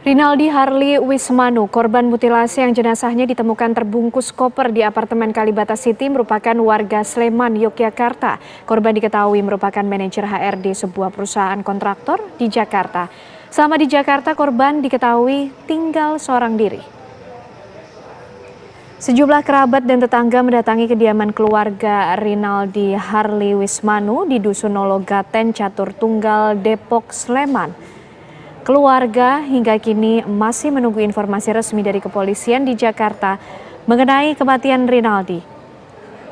Rinaldi Harley Wismanu, korban mutilasi yang jenazahnya ditemukan terbungkus koper di apartemen Kalibata City merupakan warga Sleman, Yogyakarta. Korban diketahui merupakan manajer HRD sebuah perusahaan kontraktor di Jakarta. Selama di Jakarta, korban diketahui tinggal seorang diri. Sejumlah kerabat dan tetangga mendatangi kediaman keluarga Rinaldi Harley Wismanu di Dusun Nologaten, Catur Tunggal, Depok, Sleman. Keluarga hingga kini masih menunggu informasi resmi dari kepolisian di Jakarta mengenai kematian Rinaldi.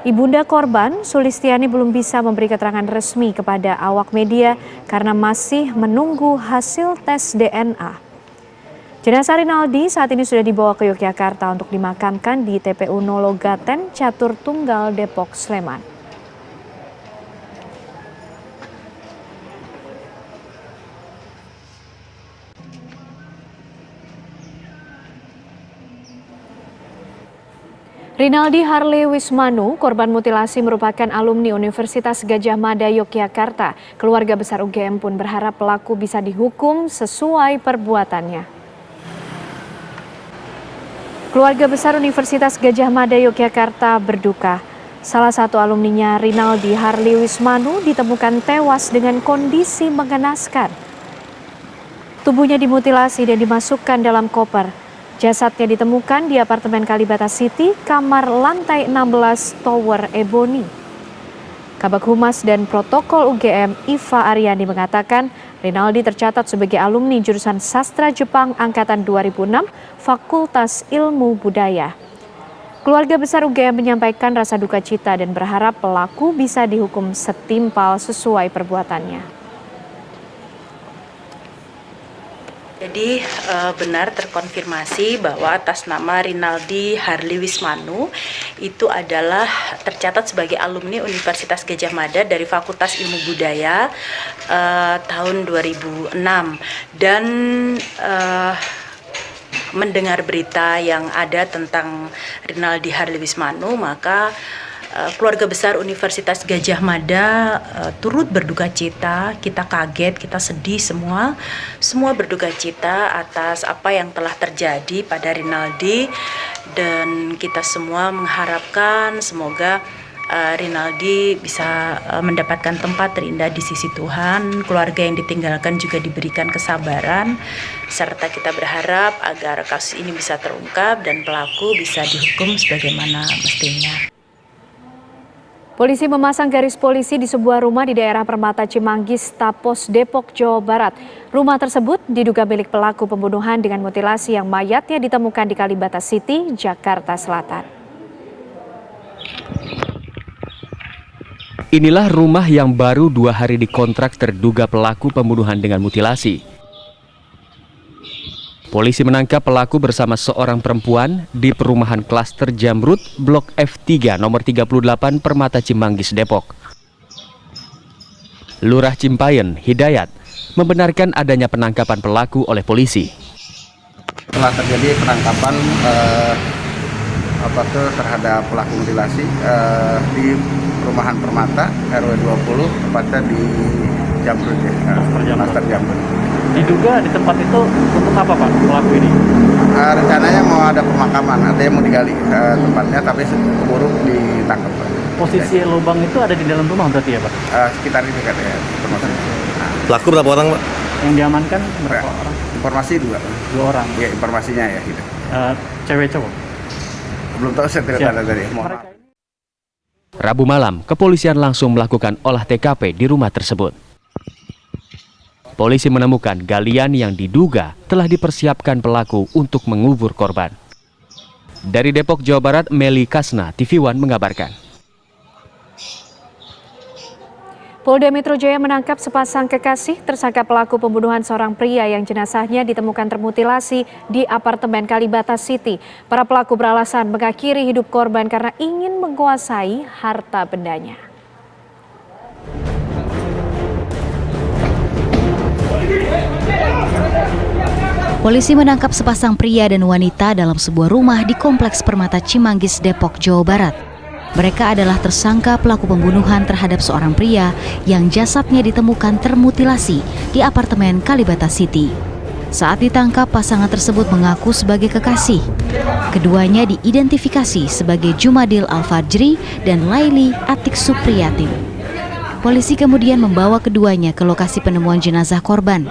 Ibunda korban, Sulistiani, belum bisa memberi keterangan resmi kepada awak media karena masih menunggu hasil tes DNA. Jenazah Rinaldi saat ini sudah dibawa ke Yogyakarta untuk dimakamkan di TPU Nologaten, Catur Tunggal, Depok, Sleman. Rinaldi Harley Wismanu, korban mutilasi, merupakan alumni Universitas Gadjah Mada, Yogyakarta. Keluarga besar UGM pun berharap pelaku bisa dihukum sesuai perbuatannya. Keluarga besar Universitas Gadjah Mada, Yogyakarta berduka. Salah satu alumninya, Rinaldi Harley Wismanu, ditemukan tewas dengan kondisi mengenaskan. Tubuhnya dimutilasi dan dimasukkan dalam koper. Jasadnya ditemukan di apartemen Kalibata City, kamar lantai 16, Tower Ebony. Kabag Humas dan Protokol UGM, Iva Aryani, mengatakan Rinaldi tercatat sebagai alumni jurusan Sastra Jepang angkatan 2006, Fakultas Ilmu Budaya. Keluarga besar UGM menyampaikan rasa duka cita dan berharap pelaku bisa dihukum setimpal sesuai perbuatannya. Jadi benar terkonfirmasi bahwa atas nama Rinaldi Harley Wismanu itu adalah tercatat sebagai alumni Universitas Gadjah Mada dari Fakultas Ilmu Budaya tahun 2006 dan mendengar berita yang ada tentang Rinaldi Harley Wismanu, maka keluarga besar Universitas Gadjah Mada turut berduka cita. Kita kaget, kita sedih semua berduka cita atas apa yang telah terjadi pada Rinaldi, dan kita semua mengharapkan semoga Rinaldi bisa mendapatkan tempat terindah di sisi Tuhan. Keluarga yang ditinggalkan juga diberikan kesabaran, serta kita berharap agar kasus ini bisa terungkap dan pelaku bisa dihukum sebagaimana mestinya. Polisi memasang garis polisi di sebuah rumah di daerah Permata Cimanggis, Tapos, Depok, Jawa Barat. Rumah tersebut diduga milik pelaku pembunuhan dengan mutilasi yang mayatnya ditemukan di Kalibata City, Jakarta Selatan. Inilah rumah yang baru 2 hari dikontrak terduga pelaku pembunuhan dengan mutilasi. Polisi menangkap pelaku bersama seorang perempuan di perumahan klaster Jamrut, Blok F3, nomor 38, Permata Cimanggis, Depok. Lurah Cimpayen, Hidayat, membenarkan adanya penangkapan pelaku oleh polisi. Telah terjadi penangkapan terhadap pelaku mutilasi di perumahan Permata RW 20, tepatnya di Jamrut, klaster Jamrut. Diduga di tempat itu untuk apa, Pak, pelaku ini? Rencananya mau ada pemakaman, artinya mau digali tempatnya, tapi keburu ditangkap. Posisi lubang itu ada di dalam rumah berarti ya, Pak? Sekitar ini kan ya. Pelaku berapa orang, Pak? Yang diamankan berapa orang? Informasi 2 orang. Ya, informasinya ya gitu. Cewek cowok? Belum tahu, saya tidak tahu dari. Rabu malam, kepolisian langsung melakukan olah TKP di rumah tersebut. Polisi menemukan galian yang diduga telah dipersiapkan pelaku untuk mengubur korban. Dari Depok, Jawa Barat, Meli Kasna, TV One mengabarkan. Polda Metro Jaya menangkap sepasang kekasih tersangka pelaku pembunuhan seorang pria yang jenazahnya ditemukan termutilasi di apartemen Kalibata City. Para pelaku beralasan mengakhiri hidup korban karena ingin menguasai harta bendanya. Polisi menangkap sepasang pria dan wanita dalam sebuah rumah di Kompleks Permata Cimanggis, Depok, Jawa Barat. Mereka adalah tersangka pelaku pembunuhan terhadap seorang pria yang jasadnya ditemukan termutilasi di apartemen Kalibata City. Saat ditangkap, pasangan tersebut mengaku sebagai kekasih. Keduanya diidentifikasi sebagai Jumadil Al-Fajri dan Laili Atik Supriyatin. Polisi kemudian membawa keduanya ke lokasi penemuan jenazah korban.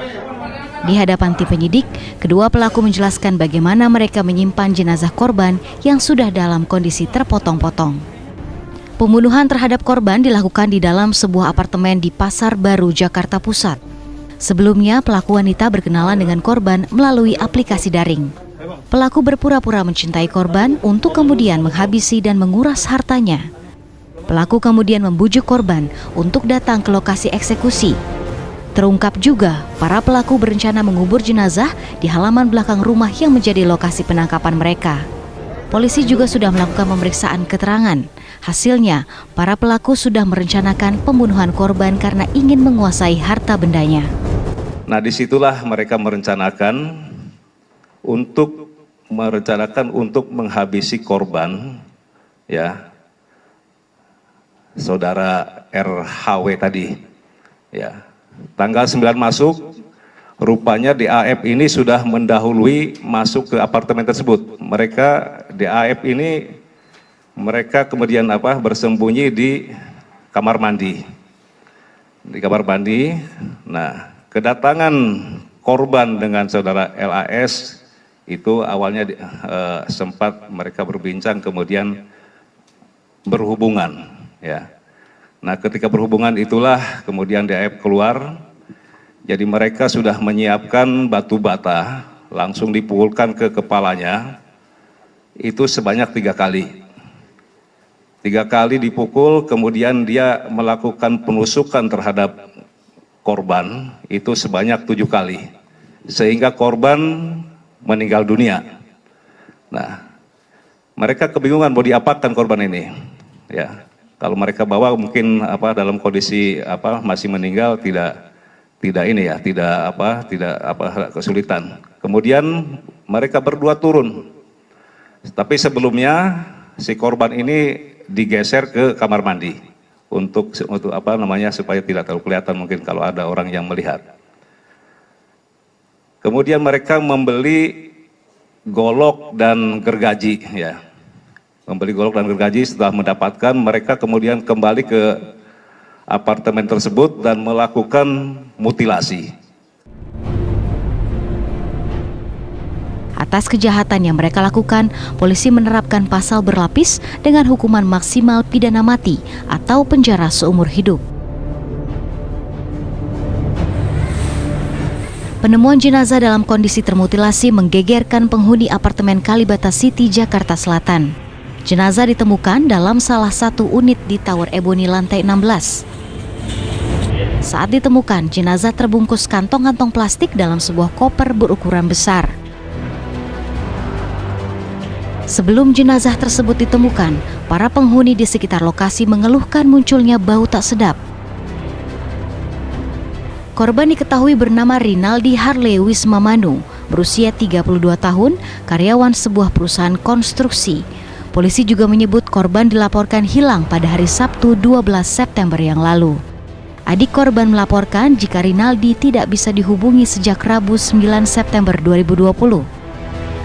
Di hadapan tim penyidik, kedua pelaku menjelaskan bagaimana mereka menyimpan jenazah korban yang sudah dalam kondisi terpotong-potong. Pembunuhan terhadap korban dilakukan di dalam sebuah apartemen di Pasar Baru, Jakarta Pusat. Sebelumnya, pelaku wanita berkenalan dengan korban melalui aplikasi daring. Pelaku berpura-pura mencintai korban untuk kemudian menghabisi dan menguras hartanya. Pelaku kemudian membujuk korban untuk datang ke lokasi eksekusi. Terungkap juga, para pelaku berencana mengubur jenazah di halaman belakang rumah yang menjadi lokasi penangkapan mereka. Polisi juga sudah melakukan pemeriksaan keterangan. Hasilnya, para pelaku sudah merencanakan pembunuhan korban karena ingin menguasai harta bendanya. Nah, disitulah mereka merencanakan untuk menghabisi korban, ya, saudara RHW tadi, ya. Tanggal 9 masuk, rupanya DAF ini sudah mendahului masuk ke apartemen tersebut. Mereka DAF ini kemudian bersembunyi di kamar mandi. Di kamar mandi. Nah, kedatangan korban dengan saudara LAS itu awalnya sempat mereka berbincang, kemudian berhubungan, ya. Nah, ketika berhubungan itulah kemudian DAF keluar. Jadi mereka sudah menyiapkan batu bata, langsung dipukulkan ke kepalanya. Itu sebanyak 3 kali. 3 kali dipukul, kemudian dia melakukan penusukan terhadap korban itu sebanyak 7 kali. Sehingga korban meninggal dunia. Nah, mereka kebingungan mau diapakan korban ini. Ya, kalau mereka bawa mungkin dalam kondisi masih meninggal tidak kesulitan. Kemudian mereka berdua turun. Tapi sebelumnya si korban ini digeser ke kamar mandi untuk supaya tidak terlalu kelihatan mungkin kalau ada orang yang melihat. Kemudian mereka membeli golok dan gergaji, ya. Membeli golok dan gergaji. Setelah mendapatkan, mereka kemudian kembali ke apartemen tersebut dan melakukan mutilasi. Atas kejahatan yang mereka lakukan, polisi menerapkan pasal berlapis dengan hukuman maksimal pidana mati atau penjara seumur hidup. Penemuan jenazah dalam kondisi termutilasi menggegerkan penghuni apartemen Kalibata City, Jakarta Selatan. Jenazah ditemukan dalam salah satu unit di Tower Ebony lantai 16. Saat ditemukan, jenazah terbungkus kantong-kantong plastik dalam sebuah koper berukuran besar. Sebelum jenazah tersebut ditemukan, para penghuni di sekitar lokasi mengeluhkan munculnya bau tak sedap. Korban diketahui bernama Rinaldi Harley Wismamanu, berusia 32 tahun, karyawan sebuah perusahaan konstruksi. Polisi juga menyebut korban dilaporkan hilang pada hari Sabtu 12 September yang lalu. Adik korban melaporkan jika Rinaldi tidak bisa dihubungi sejak Rabu 9 September 2020.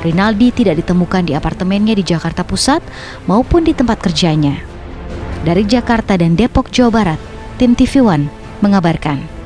Rinaldi tidak ditemukan di apartemennya di Jakarta Pusat maupun di tempat kerjanya. Dari Jakarta dan Depok, Jawa Barat, tim TV One mengabarkan.